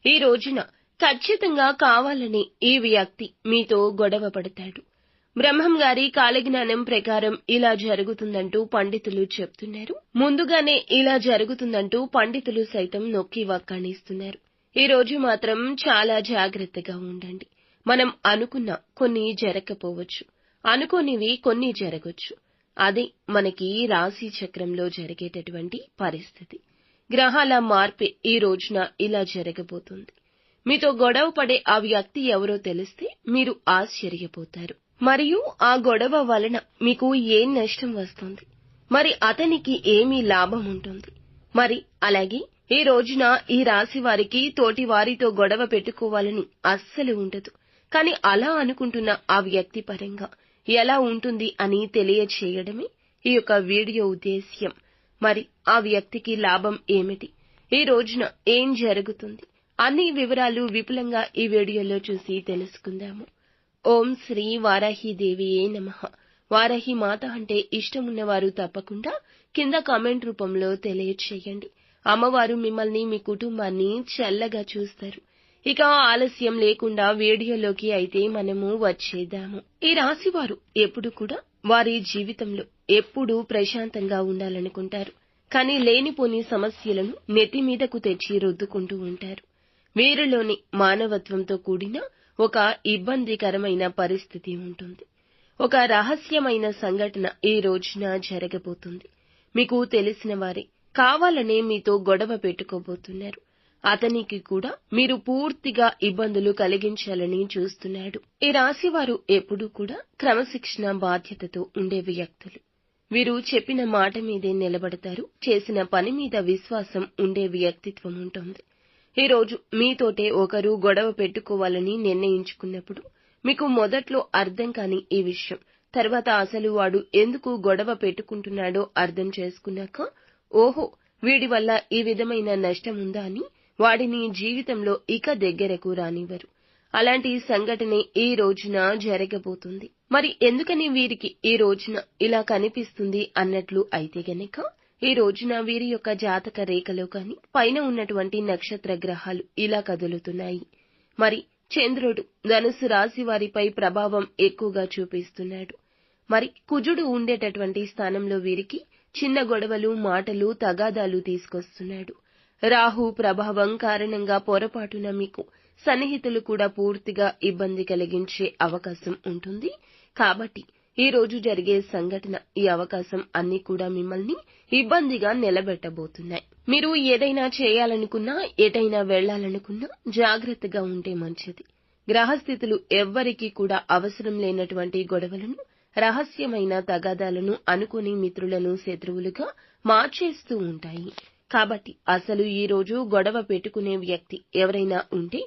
ఈ రోజున ఖచ్చితంగా కావాలని ఈ వ్యక్తి మీతో గొడవ పడతాడు. బ్రహ్మం గారి కాలజ్ఞానం ప్రకారం ఇలా జరుగుతుందంటూ పండితులు చెప్తున్నారు. ముందుగానే ఇలా జరుగుతుందంటూ పండితులు సైతం నొక్కి వక్కాణిస్తున్నారు. ఈ రోజు మాత్రం చాలా జాగ్రత్తగా ఉండండి. మనం అనుకున్న కొన్ని జరగకపోవచ్చు, అనుకోనివి కొన్ని జరగొచ్చు. అది మనకి రాశి చక్రంలో జరిగేటటువంటి పరిస్థితి. గ్రహాల మార్పే ఈ రోజున ఇలా జరగబోతుంది. మీతో గొడవ పడే ఆ వ్యక్తి ఎవరో తెలిస్తే మీరు ఆశ్చర్యపోతారు. మరియు ఆ గొడవ వలన మీకు ఏం నష్టం వస్తుంది, మరి అతనికి ఏమీ లాభం ఉంటుంది. మరి అలాగే ఈ రోజున ఈ రాశి వారికి తోటి వారితో గొడవ పెట్టుకోవాలని అస్సలు ఉండదు. కానీ అలా అనుకుంటున్న ఆ వ్యక్తి పరంగా ఎలా ఉంటుంది అని తెలియచేయడమే ఈ యొక్క వీడియో ఉద్దేశ్యం. మరి ఆ వ్యక్తికి లాభం ఏమిటి, ఈ రోజున ఏం జరుగుతుంది, అన్ని వివరాలు విపులంగా ఈ వీడియోలో చూసి తెలుసుకుందాము. ఓం శ్రీ వారాహిదేవియే నమః. వారాహి మాత అంటే ఇష్టమున్నవారు తప్పకుండా కింద కామెంట్ రూపంలో తెలియచేయండి. అమ్మవారు మిమ్మల్ని మీ కుటుంబాన్ని చల్లగా చూస్తారు. ఇక ఆలస్యం లేకుండా వీడియోలోకి అయితే మనము వచ్చేద్దాము. ఈ రాశివారు ఎప్పుడు కూడా వారి జీవితంలో ఎప్పుడూ ప్రశాంతంగా ఉండాలనుకుంటారు. కానీ లేనిపోని సమస్యలను నెత్తిమీదకు తెచ్చి రుద్దుకుంటూ ఉంటారు. వీరిలోని మానవత్వంతో కూడిన ఒక ఇబ్బందికరమైన పరిస్థితి ఉంటుంది. ఒక రహస్యమైన సంఘటన ఈ రోజున జరగబోతుంది. మీకు తెలిసిన వారే కావాలనే మీతో గొడవ పెట్టుకోబోతున్నారు. అతనికి కూడా మీరు పూర్తిగా ఇబ్బందులు కలిగించాలని చూస్తున్నాడు. ఈ రాశివారు ఎప్పుడూ కూడా క్రమశిక్షణ బాధ్యతతో ఉండే వ్యక్తులు. వీరు చెప్పిన మాట మీదే నిలబడతారు. చేసిన పని మీద విశ్వాసం ఉండే వ్యక్తిత్వం ఉంటుంది. ఈ రోజు మీతోటే ఒకరు గొడవ పెట్టుకోవాలని నిర్ణయించుకున్నప్పుడు మీకు మొదట్లో అర్థం కాని ఈ విషయం తర్వాత అసలు వాడు ఎందుకు గొడవ పెట్టుకుంటున్నాడో అర్థం చేసుకున్నాక, ఓహో వీడి వల్ల ఈ విధమైన నష్టం ఉందా అని వాడిని జీవితంలో ఇక దగ్గరకు రానివ్వరు. అలాంటి సంఘటనే ఈ రోజున జరగబోతుంది. మరి ఎందుకని వీరికి ఈ రోజున ఇలా కనిపిస్తుంది అన్నట్లు అయితే గనక, ఈ రోజున వీరి యొక్క జాతక రేఖలో కాని పైన ఉన్నటువంటి నక్షత్ర గ్రహాలు ఇలా కదులుతున్నాయి. మరి చంద్రుడు ధనుసు రాశి వారిపై ప్రభావం ఎక్కువగా చూపిస్తున్నాడు. మరి కుజుడు ఉండేటటువంటి స్థానంలో వీరికి చిన్న గొడవలు, మాటలు, తగాదాలు తీసుకొస్తున్నాడు. రాహు ప్రభావం కారణంగా పొరపాటున మీకు సన్నిహితులు కూడా పూర్తిగా ఇబ్బంది కలిగించే అవకాశం ఉంటుంది. కాబట్టి ఈ రోజు జరిగే సంఘటన, ఈ అవకాశం అన్నీ కూడా మిమ్మల్ని ఇబ్బందిగా నిలబెట్టబోతున్నాయి. మీరు ఏదైనా చేయాలనుకున్నా, ఎటైనా వెళ్లాలనుకున్నా జాగ్రత్తగా ఉంటే మంచిది. గ్రహస్థితులు ఎవ్వరికీ కూడా అవసరం లేనటువంటి గొడవలను, రహస్యమైన తగాదాలను అనుకుని మిత్రులను శత్రువులుగా మార్చేస్తూ ఉంటాయి. కాబట్టి అసలు ఈ రోజు గొడవ పెట్టుకునే వ్యక్తి ఎవరైనా ఉంటే,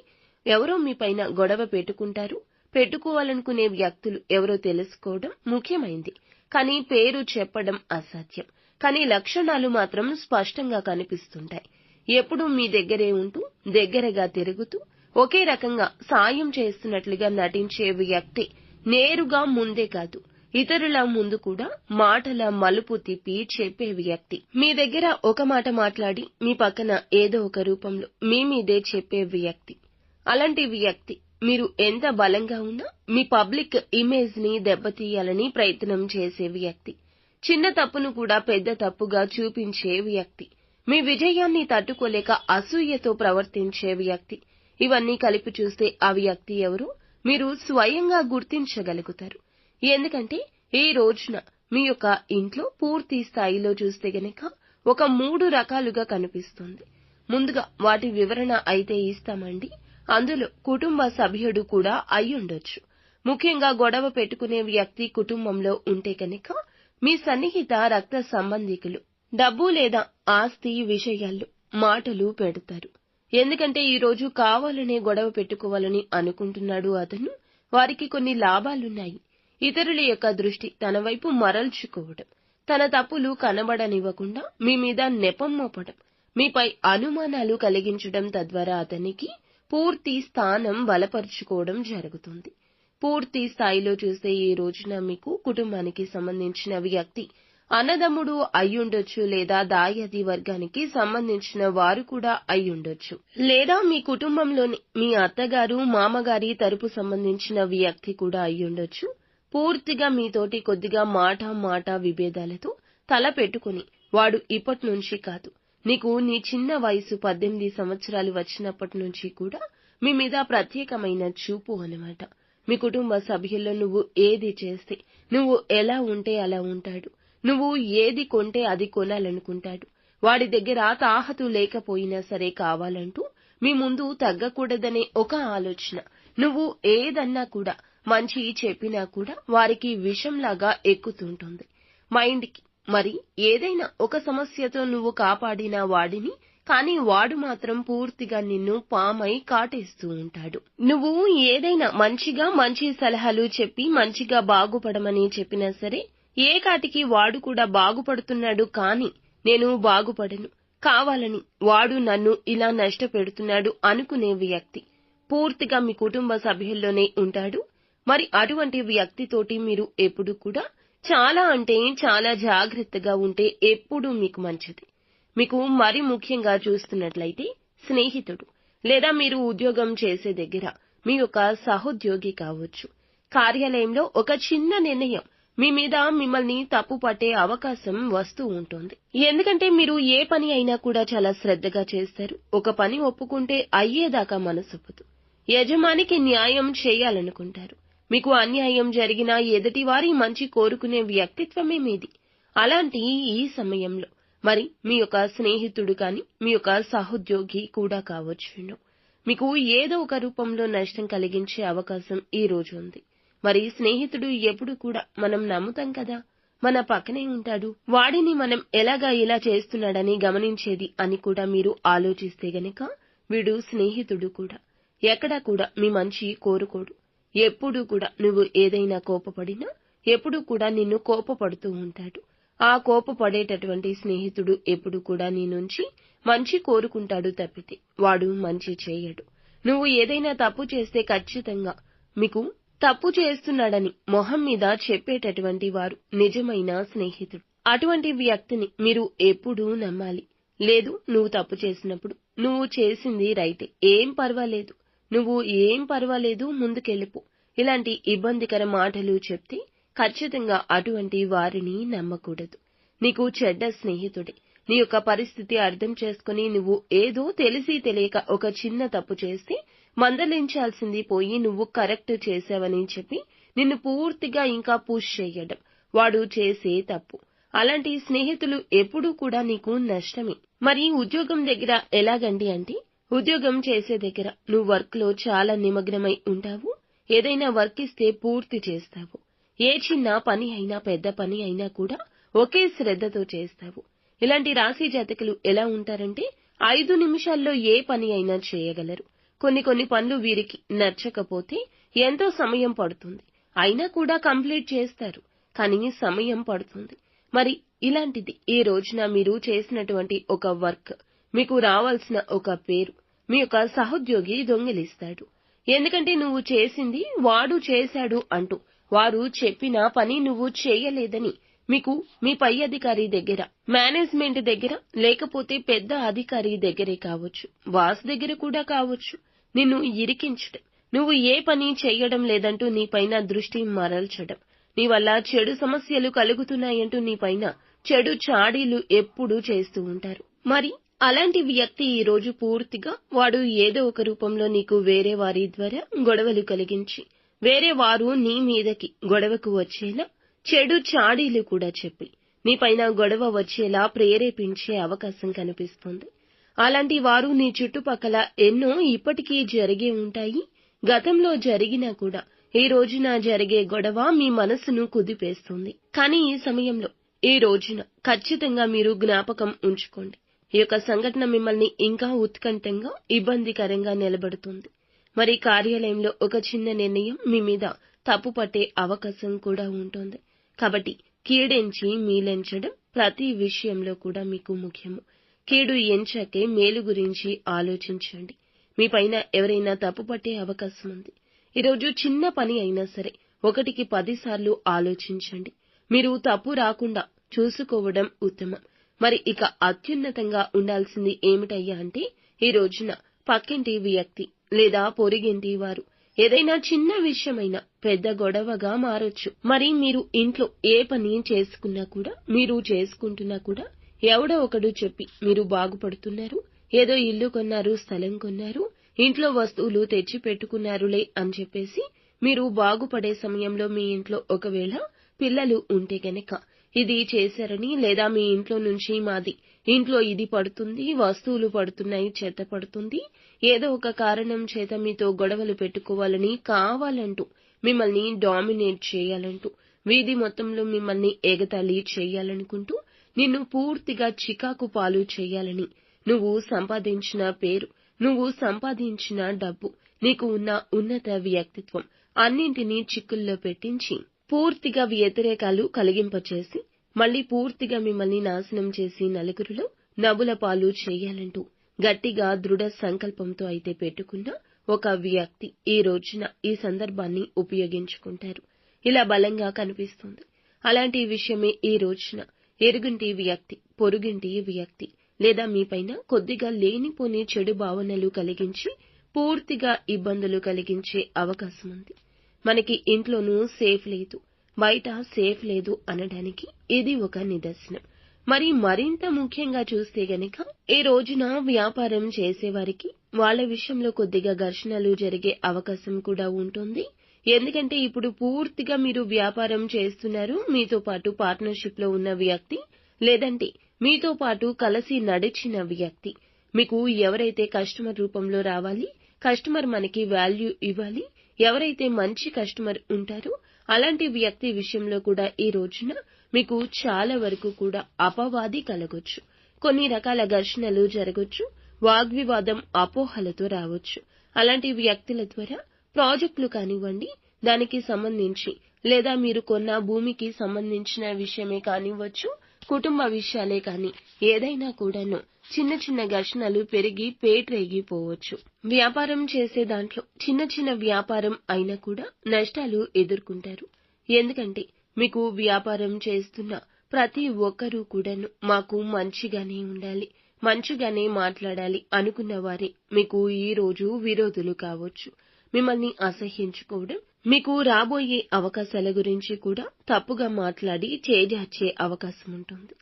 ఎవరో మీపైన గొడవ పెట్టుకుంటారు. పెట్టుకోవాలనుకునే వ్యక్తులు ఎవరో తెలుసుకోవడం ముఖ్యమైంది. కానీ పేరు చెప్పడం అసాధ్యం. కానీ లక్షణాలు మాత్రం స్పష్టంగా కనిపిస్తుంటాయి. ఎప్పుడూ మీ దగ్గరే ఉంటూ, దగ్గరగా తిరుగుతూ, ఒకే రకంగా సాయం చేస్తున్నట్లుగా నటించే వ్యక్తి నేరుగా ముందే కాదు, ఇతరుల ముందు కూడా మాటల మలుపు తిప్పి చెప్పే వ్యక్తి. మీ దగ్గర ఒక మాట మాట్లాడి మీ పక్కన ఏదో ఒక రూపంలో మీ మీదే చెప్పే వ్యక్తి. అలాంటి వ్యక్తి మీరు ఎంత బలంగా ఉన్నా మీ పబ్లిక్ ఇమేజ్ ని దెబ్బతీయాలని ప్రయత్నం చేసే వ్యక్తి. చిన్న తప్పును కూడా పెద్ద తప్పుగా చూపించే వ్యక్తి. మీ విజయాన్ని తట్టుకోలేక అసూయతో ప్రవర్తించే వ్యక్తి. ఇవన్నీ కలిపి చూస్తే ఆ వ్యక్తి ఎవరో మీరు స్వయంగా గుర్తించగలుగుతారు. ఎందుకంటే ఈ రోజున మీ యొక్క ఇంట్లో పూర్తి స్థాయిలో చూస్తే గనక ఒక 3 రకాలుగా కనిపిస్తుంది. ముందుగా వాటి వివరణ అయితే ఇస్తామండి. అందులో కుటుంబ సభ్యుడు కూడా అయ్యుండొచ్చు. ముఖ్యంగా గొడవ పెట్టుకునే వ్యక్తి కుటుంబంలో ఉంటే కనుక మీ సన్నిహిత రక్త సంబంధికులు డబ్బు లేదా ఆస్తి విషయాల్లో మాటలు పెడతారు. ఎందుకంటే ఈ రోజు కావాలనే గొడవ పెట్టుకోవాలని అనుకుంటున్నాడు అతను. వారికి కొన్ని లాభాలున్నాయి. ఇతరుల యొక్క దృష్టి తన వైపు మరల్చుకోవడం, తన తప్పులు కనబడనివ్వకుండా మీ మీద నెపం మోపడం, మీపై అనుమానాలు కలిగించడం, తద్వారా అతనికి పూర్తి స్థానం బలపరుచుకోవడం జరుగుతుంది. పూర్తి స్థాయిలో చూస్తే ఈ రోజున మీకు కుటుంబానికి సంబంధించిన వ్యక్తి అన్నదమ్ముడు అయ్యుండొచ్చు, లేదా దాయాది వర్గానికి సంబంధించిన వారు కూడా అయ్యుండొచ్చు, లేదా మీ కుటుంబంలోని మీ అత్తగారు మామగారి తరపు సంబంధించిన వ్యక్తి కూడా అయ్యుండొచ్చు. పూర్తిగా మీతోటి కొద్దిగా మాట విభేదాలతో తల పెట్టుకుని వాడు ఇప్పట్నుంచి కాదు, నీకు నీ చిన్న వయసు 18 సంవత్సరాలు వచ్చినప్పటి నుంచి కూడా మీ మీద ప్రత్యేకమైన చూపు అన్నమాట. మీ కుటుంబ సభ్యుల్లో నువ్వు ఏది చేస్తే, నువ్వు ఎలా ఉంటే అలా ఉంటాడు, నువ్వు ఏది కొంటే అది కొనాలనుకుంటాడు. వాడి దగ్గర తాహతు లేకపోయినా సరే కావాలంటూ మీ ముందు తగ్గకూడదనే ఒక ఆలోచన. నువ్వు ఏదన్నా కూడా మంచి చెప్పినా కూడా వారికి విషంలాగా ఎక్కుతుంటుంది మైండ్కి. మరి ఏదైనా ఒక సమస్యతో నువ్వు కాపాడిన వాడిని, కానీ వాడు మాత్రం పూర్తిగా నిన్ను పామై కాటేస్తూ ఉంటాడు. నువ్వు ఏదైనా మంచి సలహాలు చెప్పి మంచిగా బాగుపడమని చెప్పినా సరే, ఏ కాటికి వాడు కూడా బాగుపడుతున్నాడు, కానీ నేను బాగుపడను, కావాలని వాడు నన్ను ఇలా నష్టపెడుతున్నాడు అనుకునే వ్యక్తి పూర్తిగా మీ కుటుంబ సభ్యుల్లోనే ఉంటాడు. మరి అటువంటి వ్యక్తితోటి మీరు ఎప్పుడు కూడా చాలా జాగ్రత్తగా ఉంటే ఎప్పుడూ మీకు మంచిది. మీకు మరి ముఖ్యంగా చూస్తున్నట్లయితే స్నేహితుడు, లేదా మీరు ఉద్యోగం చేసే దగ్గర మీ యొక్క సహోద్యోగి కావచ్చు. కార్యాలయంలో ఒక చిన్న నిర్ణయం మీ మీద మిమ్మల్ని తప్పు పట్టే అవకాశం వస్తూ ఉంటుంది. ఎందుకంటే మీరు ఏ పని అయినా కూడా చాలా శ్రద్ధగా చేస్తారు. ఒక పని ఒప్పుకుంటే అయ్యేదాకా మనసొప్పదు. యజమానికి న్యాయం చేయాలనుకుంటారు. మీకు అన్యాయం జరిగినా ఎదుటివారి మంచి కోరుకునే వ్యక్తిత్వమే మీది. అలాంటి ఈ సమయంలో మరి మీ యొక్క స్నేహితుడు కాని, మీ యొక్క సహోద్యోగి కూడా కావచ్చును, మీకు ఏదో ఒక రూపంలో నష్టం కలిగించే అవకాశం ఈ రోజు ఉంది. మరి స్నేహితుడు ఎప్పుడు కూడా మనం నమ్ముతాం కదా, మన పక్కనే ఉంటాడు, వాడిని మనం ఎలాగా ఇలా చేస్తున్నాడని గమనించేది అని కూడా మీరు ఆలోచిస్తే గనక, వీడు స్నేహితుడు కూడా ఎక్కడా కూడా మీ మంచి కోరుకోడు. ఎప్పుడూ కూడా నువ్వు ఏదైనా కోపపడినా ఎప్పుడూ కూడా నిన్ను కోపపడుతూ ఉంటాడు. ఆ కోపపడేటటువంటి స్నేహితుడు ఎప్పుడు కూడా నీ నుంచి మంచి కోరుకుంటాడు తప్పితే వాడు మంచి చేయడు. నువ్వు ఏదైనా తప్పు చేస్తే ఖచ్చితంగా మీకు తప్పు చేస్తున్నాడని మొహం మీద చెప్పేటటువంటి వారు నిజమైన స్నేహితుడు. అటువంటి వ్యక్తిని మీరు ఎప్పుడూ నమ్మాలి. లేదు, నువ్వు తప్పు చేసినప్పుడు నువ్వు చేసింది రైటే, ఏం పర్వాలేదు ముందుకెళ్ళిపో, ఇలాంటి ఇబ్బందికర మాటలు చెప్తే ఖచ్చితంగా అటువంటి వారిని నమ్మకూడదు. నీకు చెడ్డ స్నేహితుడే. నీ యొక్క పరిస్థితి అర్థం చేసుకుని నువ్వు ఏదో తెలిసి తెలియక ఒక చిన్న తప్పు చేస్తే మందలించాల్సింది పోయి నువ్వు కరెక్ట్ చేశావని చెప్పి నిన్ను పూర్తిగా ఇంకా పుష్ చేయడం వాడు చేసే తప్పు. అలాంటి స్నేహితులు ఎప్పుడూ కూడా నీకు నష్టమే. మరి ఉద్యోగం దగ్గర ఎలాగండి అంటే, ఉద్యోగం చేసే దగ్గర నువ్వు వర్క్ లో చాలా నిమగ్నమై ఉంటావు. ఏదైనా వర్క్ ఇస్తే పూర్తి చేస్తావు. ఏ చిన్న పని అయినా పెద్ద పని అయినా కూడా ఒకే శ్రద్ధతో చేస్తావు. ఇలాంటి రాశి జాతకులు ఎలా ఉంటారంటే 5 నిమిషాల్లో ఏ పని అయినా చేయగలరు. కొన్ని పనులు వీరికి నచ్చకపోతే ఎంతో సమయం పడుతుంది, అయినా కూడా కంప్లీట్ చేస్తారు. కానీ సమయం పడుతుంది. మరి ఇలాంటిది ఈ రోజున మీరు చేసినటువంటి ఒక వర్క్, మీకు రావాల్సిన ఒక పేరు మీ యొక్క సహోద్యోగి దొంగిలిస్తాడు. ఎందుకంటే నువ్వు చేసింది వాడు చేశాడు అంటూ వారు చెప్పిన పని నువ్వు చేయలేదని మీకు మీ పై అధికారి దగ్గర, మేనేజ్మెంట్ దగ్గర, లేకపోతే పెద్ద అధికారి దగ్గరే కావచ్చు, బాస్ దగ్గర కూడా కావచ్చు, నిన్ను ఇరికించడం, నువ్వు ఏ పని చేయడం లేదంటూ నీపైన దృష్టి మరల్చడం, నీ వల్ల చెడు సమస్యలు కలుగుతున్నాయంటూ నీపైన చెడు చాడీలు ఎప్పుడూ చేస్తూ ఉంటారు. మరి అలాంటి వ్యక్తి ఈ రోజు పూర్తిగా వాడు ఏదో ఒక రూపంలో నీకు వేరే వారి ద్వారా గొడవలు కలిగించి, వేరే వారు నీ మీదకి గొడవకు వచ్చేలా చెడు చాడీలు కూడా చెప్పి నీపైన గొడవ వచ్చేలా ప్రేరేపించే అవకాశం కనిపిస్తుంది. అలాంటి వారు నీ చుట్టుపక్కల ఎన్నో ఇప్పటికీ జరిగే ఉంటాయి. గతంలో జరిగినా కూడా ఈ రోజున జరిగే గొడవ మీ మనసును కుదిపేస్తుంది. కానీ ఈ సమయంలో, ఈ రోజున ఖచ్చితంగా మీరు జ్ఞాపకం ఉంచుకోండి, ఈ యొక్క సంఘటన మిమ్మల్ని ఇంకా ఉత్కంఠంగా, ఇబ్బందికరంగా నిలబడుతుంది. మరి కార్యాలయంలో ఒక చిన్న నిర్ణయం మీ మీద తప్పు పట్టే అవకాశం కూడా ఉంటుంది. కాబట్టి కీడెంచి మీలెంచడం ప్రతి విషయంలో కూడా మీకు ముఖ్యము. కీడు ఎంచాకే మేలు గురించి ఆలోచించండి. మీపైన ఎవరైనా తప్పు పట్టే అవకాశం ఉంది. ఈరోజు చిన్న పని అయినా సరే 1కి 10 సార్లు ఆలోచించండి. మీరు తప్పు రాకుండా చూసుకోవడం ఉత్తమం. మరి ఇక అత్యున్నతంగా ఉండాల్సింది ఏమిటయ్యా అంటే ఈ రోజున పక్కింటి వ్యక్తి లేదా పొరుగింటి వారు ఏదైనా చిన్న విషయమైనా పెద్ద గొడవగా మారొచ్చు. మరి మీరు ఇంట్లో ఏ పని చేసుకుంటున్నా కూడా ఎవడో ఒకడు చెప్పి మీరు బాగుపడుతున్నారు, ఏదో ఇల్లు కొన్నారు, స్థలం కొన్నారు, ఇంట్లో వస్తువులు తెచ్చి పెట్టుకున్నారులే అని చెప్పేసి మీరు బాగుపడే సమయంలో మీ ఇంట్లో ఒకవేళ పిల్లలు ఉంటే గనక ఇది చేశారని లేదా మీ ఇంట్లో నుంచి మాది ఇంట్లో ఇది పడుతుంది, వస్తువులు పడుతున్నాయి, చెత్త పడుతుంది, ఏదో ఒక కారణం చేత మీతో గొడవలు పెట్టుకోవాలని కావాలంటూ మిమ్మల్ని డామినేట్ చేయాలంటూ వీధి మొత్తంలో మిమ్మల్ని ఎగతాళి చేయాలనుకుంటూ నిన్ను పూర్తిగా చికాకు పాలు చేయాలని నువ్వు సంపాదించిన పేరు, నువ్వు సంపాదించిన డబ్బు, నీకు ఉన్న ఉన్నత వ్యక్తిత్వం అన్నింటినీ చిక్కుల్లో పెట్టించి పూర్తిగా వ్యతిరేకాలు కలిగింపచేసి మళ్లీ పూర్తిగా మిమ్మల్ని నాశనం చేసి నలుగురిలో నవ్వుల పాలు చేయాలంటూ గట్టిగా దృఢ సంకల్పంతో అయితే పెట్టుకున్న ఒక వ్యక్తి ఈ రోజున ఈ సందర్భాన్ని ఉపయోగించుకుంటారు. ఇలా బలంగా కనిపిస్తుంది. అలాంటి విషయమే ఈ రోజున ఎరుగింటి వ్యక్తి, పొరుగింటి వ్యక్తి లేదా మీపైన కొద్దిగా లేనిపోని చెడు భావనలు కలిగించి పూర్తిగా ఇబ్బందులు కలిగించే అవకాశం ఉంది. మనకి ఇంట్లోనూ సేఫ్ లేదు, బయట సేఫ్ లేదు అనడానికి ఇది ఒక నిదర్శనం. మరి మరింత ముఖ్యంగా చూస్తే గనక ఈ రోజున వ్యాపారం చేసేవారికి వాళ్ళ విషయంలో కొద్దిగా ఘర్షణలు జరిగే అవకాశం కూడా ఉంటుంది. ఎందుకంటే ఇప్పుడు పూర్తిగా మీరు వ్యాపారం చేస్తున్నారు, మీతో పాటు పార్ట్నర్షిప్ లో ఉన్న వ్యక్తి లేదంటే మీతో పాటు కలిసి నడిచిన వ్యక్తి మీకు ఎవరైతే కస్టమర్ రూపంలో రావాలి, కస్టమర్ మనకి వాల్యూ ఇవ్వాలి, ఎవరైతే మంచి కస్టమర్ ఉంటారో అలాంటి వ్యక్తి విషయంలో కూడా ఈ రోజున మీకు చాలా వరకు కూడా అపవాది కలగొచ్చు. కొన్ని రకాల ఘర్షణలు జరగొచ్చు, వాగ్వివాదం అపోహలతో రావచ్చు. అలాంటి వ్యక్తుల ద్వారా ప్రాజెక్టులు కానివ్వండి, దానికి సంబంధించి లేదా మీరు కొన్న భూమికి సంబంధించిన విషయమే కానివ్వచ్చు, కుటుంబ విషయాలే కాని ఏదైనా కూడాను చిన్న చిన్న ఘర్షణలు పెరిగి పేట్రేగిపోవచ్చు. వ్యాపారం చేసే దాంట్లో చిన్న చిన్న వ్యాపారం అయినా కూడా నష్టాలు ఎదుర్కొంటారు. ఎందుకంటే మీకు వ్యాపారం చేస్తున్న ప్రతి ఒక్కరూ కూడాను మాకు మంచిగానే ఉండాలి, మంచిగానే మాట్లాడాలి అనుకున్న వారే మీకు ఈ రోజు విరోధులు కావచ్చు. మిమ్మల్ని అసహ్యించుకోవడం, మీకు రాబోయే అవకాశాల గురించి కూడా తప్పుగా మాట్లాడి చేజార్చే అవకాశం ఉంటుంది.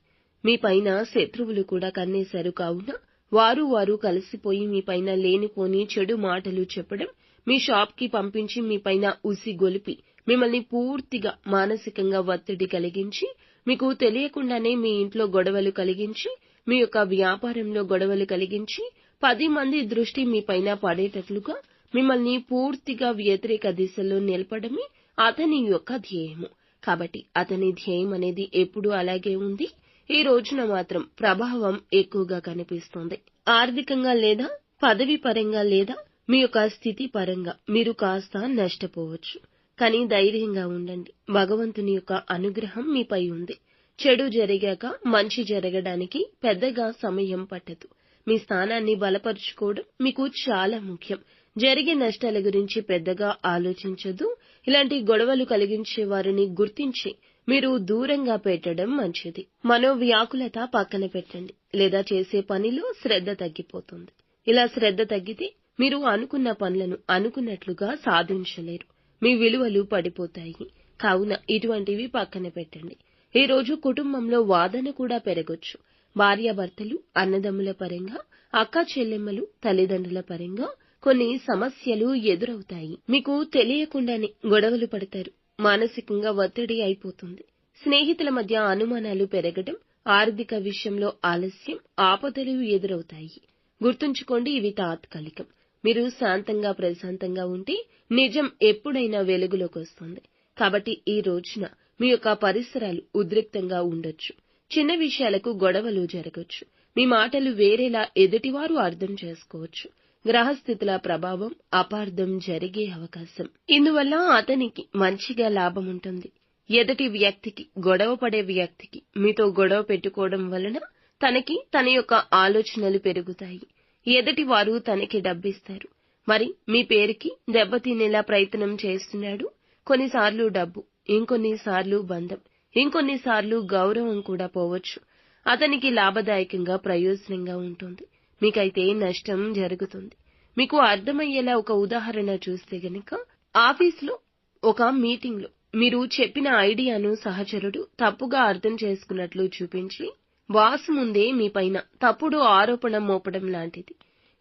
మీ పైన శత్రువులు కూడా కన్నేశారు కావున వారు కలిసిపోయి మీ పైన లేనిపోని చెడు మాటలు చెప్పడం, మీ షాప్ కి పంపించి మీ పైన ఉసి గొలిపి మిమ్మల్ని పూర్తిగా మానసికంగా ఒత్తిడి కలిగించి మీకు తెలియకుండానే మీ ఇంట్లో గొడవలు కలిగించి మీ యొక్క వ్యాపారంలో గొడవలు కలిగించి 10 మంది దృష్టి మీ పైన పడేటట్లుగా మిమ్మల్ని పూర్తిగా వ్యతిరేక దిశలో నిలపడమే అతని యొక్క ధ్యేయము. కాబట్టి అతని ధ్యేయం అనేది ఎప్పుడూ అలాగే ఉంది. ఈ రోజున మాత్రం ప్రభావం ఎక్కువగా కనిపిస్తోంది. ఆర్థికంగా లేదా పదవి పరంగా లేదా మీ యొక్క స్థితి పరంగా మీరు కాస్త నష్టపోవచ్చు. కానీ ధైర్యంగా ఉండండి. భగవంతుని యొక్క అనుగ్రహం మీపై ఉంది. చెడు జరిగాక మంచి జరగడానికి పెద్దగా సమయం పట్టదు. మీ స్థానాన్ని బలపరుచుకోవడం మీకు చాలా ముఖ్యం. జరిగే నష్టాల గురించి పెద్దగా ఆలోచించొద్దు. ఇలాంటి గొడవలు కలిగించే వారిని గుర్తించి మీరు దూరంగా పెట్టడం మంచిది. మనోవ్యాకులత పక్కన పెట్టండి, లేదా చేసే పనిలో శ్రద్ధ తగ్గిపోతుంది. ఇలా శ్రద్ధ తగ్గితే మీరు అనుకున్న పనులను అనుకున్నట్లుగా సాధించలేరు. మీ విలువలు పడిపోతాయి. కావున ఇటువంటివి పక్కన పెట్టండి. ఈ రోజు కుటుంబంలో వాదన కూడా పెరగొచ్చు. భార్యాభర్తలు, అన్నదమ్ముల పరంగా, అక్క చెల్లెమ్మలు, తల్లిదండ్రుల పరంగా కొన్ని సమస్యలు ఎదురవుతాయి. మీకు తెలియకుండానే గొడవలు పడతారు. మానసికంగా ఒత్తిడి అయిపోతుంది. స్నేహితుల మధ్య అనుమానాలు పెరగడం, ఆర్థిక విషయంలో ఆలస్యం, ఆపదలు ఎదురవుతాయి. గుర్తుంచుకోండి, ఇవి తాత్కాలికం. మీరు శాంతంగా ప్రశాంతంగా ఉంటే నిజం ఎప్పుడైనా వెలుగులోకి వస్తుంది. కాబట్టి ఈ రోజున మీ యొక్క పరిసరాలు ఉద్రిక్తంగా ఉండొచ్చు. చిన్న విషయాలకు గొడవలు జరగొచ్చు. మీ మాటలు వేరేలా ఎదుటివారు అర్థం చేసుకోవచ్చు. గ్రహస్థితుల ప్రభావం, అపార్థం జరిగే అవకాశం. ఇందువల్ల అతనికి మంచిగా లాభం ఉంటుంది. ఎదుటి వ్యక్తికి, గొడవ పడే వ్యక్తికి మీతో గొడవ పెట్టుకోవడం వలన తనకి తన యొక్క ఆలోచనలు పెరుగుతాయి. ఎదుటి వారు తనకి డబ్బిస్తారు. మరి మీ పేరుకి దెబ్బతినేలా ప్రయత్నం చేస్తున్నాడు. కొన్నిసార్లు డబ్బు, ఇంకొన్నిసార్లు బంధం, ఇంకొన్నిసార్లు గౌరవం కూడా పోవచ్చు. అతనికి లాభదాయకంగా ప్రయోజనంగా ఉంటుంది. మీకైతే నష్టం జరుగుతుంది. మీకు అర్థమయ్యేలా ఒక ఉదాహరణ చూస్తే గనక, ఆఫీసులో ఒక మీటింగ్లో మీరు చెప్పిన ఐడియాను సహచరుడు తప్పుగా అర్థం చేసుకున్నట్లు చూపించి బాస్ ముందే మీపైన తప్పుడు ఆరోపణ మోపడం లాంటిది.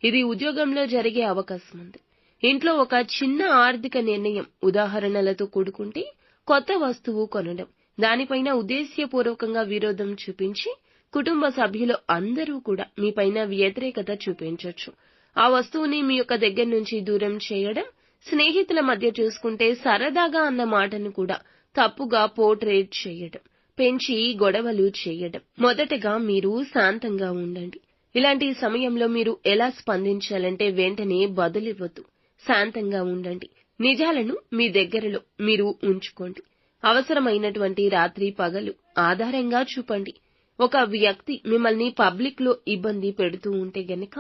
ఇది ఉద్యోగంలో జరిగే అవకాశం ఉంది. ఇంట్లో ఒక చిన్న ఆర్థిక నిర్ణయం ఉదాహరణలతో కూడుకుంటే, కొత్త వస్తువు కొనడం, దానిపైన ఉద్దేశ్యపూర్వకంగా విరోధం చూపించి కుటుంబ సభ్యులు అందరూ కూడా మీపైన వ్యతిరేకత చూపించొచ్చు. ఆ వస్తువుని మీ యొక్క దగ్గర నుంచి దూరం చేయడం, స్నేహితుల మధ్య చూసుకుంటే సరదాగా అన్న మాటను కూడా తప్పుగా పోర్ట్రేట్ చేయడం, పెంచి గొడవలు చేయడం. మొదటగా మీరు శాంతంగా ఉండండి. ఇలాంటి సమయంలో మీరు ఎలా స్పందించాలంటే వెంటనే బదులివ్వద్దు. శాంతంగా ఉండండి. నిజాలను మీ దగ్గరలో మీరు ఉంచుకోండి. అవసరమైనటువంటి రాత్రి పగలు ఆధారంగా చూపండి. ఒక వ్యక్తి మిమ్మల్ని పబ్లిక్ లో ఇబ్బంది పెడుతూ ఉంటే గనక,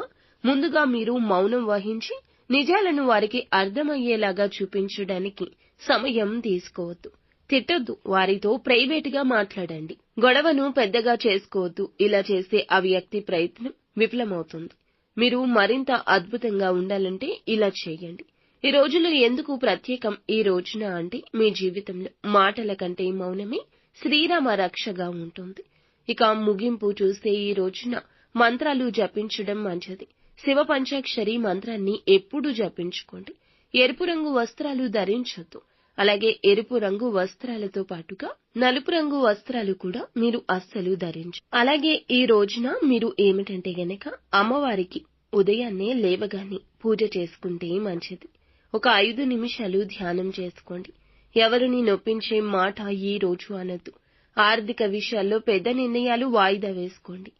ముందుగా మీరు మౌనం వహించి నిజాలను వారికి అర్థమయ్యేలాగా చూపించడానికి సమయం తీసుకోవద్దు. తిట్టొద్దు. వారితో ప్రైవేటుగా మాట్లాడండి. గొడవను పెద్దగా చేసుకోవద్దు. ఇలా చేస్తే ఆ వ్యక్తి ప్రయత్నం విఫలమవుతుంది. మీరు మరింత అద్భుతంగా ఉండాలంటే ఇలా చేయండి. ఈ రోజులో ఎందుకు ప్రత్యేకం ఈ రోజున అంటే, మీ జీవితంలో మాటల కంటే మౌనమే శ్రీరామ రక్షగా ఉంటుంది. ఇక ముగింపు చూస్తే, ఈ రోజున మంత్రాలు జపించడం మంచిది. శివ పంచాక్షరి మంత్రాన్ని ఎప్పుడూ జపించుకోండి. ఎరుపు రంగు వస్త్రాలు ధరించొద్దు. అలాగే ఎరుపు రంగు వస్త్రాలతో పాటుగా నలుపు రంగు వస్త్రాలు కూడా మీరు అస్సలు ధరించు. అలాగే ఈ రోజున మీరు ఏమిటంటే గనక, అమ్మవారికి ఉదయాన్నే లేవగానే పూజ చేసుకుంటే మంచిది. ఒక 5 నిమిషాలు ధ్యానం చేసుకోండి. ఎవరిని నొప్పించే మాట ఈ రోజు అనొద్దు. ఆర్థిక విషయాల్లో పెద్ద నిర్ణయాలు వాయిదా వేసుకోండి.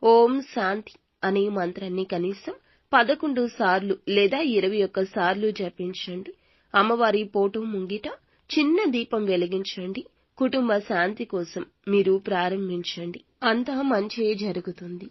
ఓం శాంతి అనే మంత్రాన్ని కనీసం 11 సార్లు లేదా 21 సార్లు జపించండి. అమ్మవారి ఫోటో ముంగిట చిన్న దీపం వెలిగించండి. కుటుంబ శాంతి కోసం మీరు ప్రారంభించండి. అంతా మంచే జరుగుతుంది.